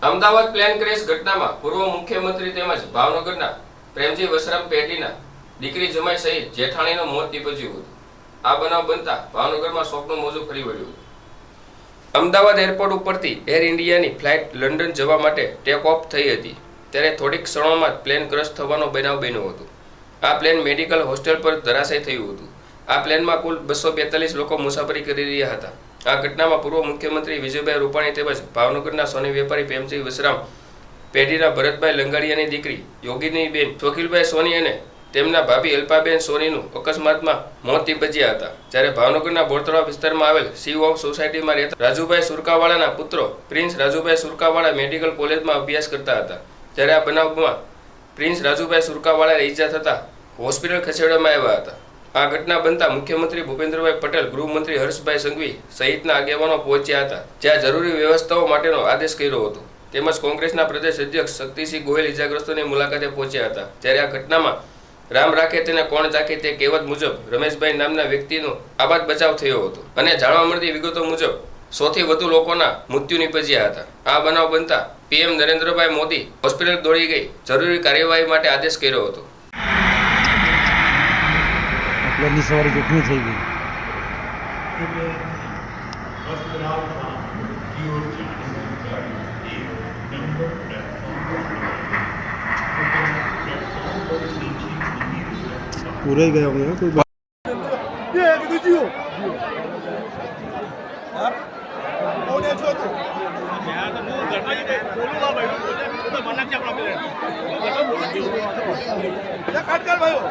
Ahmedabad plane crash ઘટનામાં પૂર્વ મુખ્યમંત્રી તેમજ ભાવનગરના પ્રેમજી વસરામ પેઢીના દીકરી જમાઈ સહિત જેઠાણીનું મોત નીપજ્યું હતું। આ બનાવ બનતા ભાવનગરમાં શોકનું મોજું ફરી વળ્યું હતું। અમદાવાદ એરપોર્ટ ઉપરથી એર ઇન્ડિયાની ફ્લાઇટ લંડન જવા માટે ટેક ઓફ થઈ હતી ત્યારે થોડીક ક્ષણોમાં જ પ્લેન ક્રેશ થવાનો બનાવ બન્યો હતો। આ પ્લેન મેડિકલ હોસ્ટેલ પર ધરાશય થયું હતું। આ પ્લેનમાં કુલ 242 લોકો મુસાફરી કરી રહ્યા હતા। આ ઘટનામાં પૂર્વ મુખ્યમંત્રી વિજયભાઈ રૂપાણી તેમજ ભાવનગરના સોની વેપારી પ્રેમજી વસરામ પેઢીના ભરતભાઈ લંગાડિયાની દીકરી યોગીનીબેન ચોકીલભાઈ સોની અને તેમના ભાભી અલ્પાબેન સોનીનું અકસ્માતમાં મોત નીપજ્યા હતા। જ્યારે ભાવનગરના બોરતળાવ વિસ્તારમાં આવેલ સી હોમ સોસાયટીમાં રહેતા રાજુભાઈ સુરકાવાળાના પુત્રો પ્રિન્સ રાજુભાઈ સુરકાવાળા મેડિકલ કોલેજમાં અભ્યાસ કરતા હતા। ત્યારે આ બનાવમાં પ્રિન્સ રાજુભાઈ સુરકાવાળાને ઈજા થતા હોસ્પિટલ ખસેડવામાં આવ્યા હતા। આ ઘટના બનતા મુખ્યમંત્રી ભૂપેન્દ્રભાઈ પટેલ, ગૃહમંત્રી હર્ષભાઈ સંઘવી સહિતના આગેવાનો પહોંચ્યા હતા, જ્યાં જરૂરી વ્યવસ્થાઓ માટેનો આદેશ કર્યો હતો। તેમજ કોંગ્રેસના પ્રદેશ અધ્યક્ષ શક્તિસિંહ ગોહિલ ઇજાગ્રસ્તોની મુલાકાતે પહોંચ્યા હતા। જ્યારે આ ઘટનામાં રામ રાખે તેને કોણ ચાખે તે કહેવત મુજબ રમેશભાઈ નામના વ્યક્તિનો આબાદ બચાવ થયો હતો અને જાણવા મળતી વિગતો મુજબ 100 થી વધુ લોકોના મૃત્યુ નીપજ્યા હતા। આ બનાવ બનતા પીએમ નરેન્દ્રભાઈ મોદી હોસ્પિટલ દોડી ગઈ જરૂરી કાર્યવાહી માટે આદેશ કર્યો હતો। પ્લેનની સવારી જોખમી થઈ ગઈ। પૂરાઈ ગયા અમે કોઈ ભાઈઓ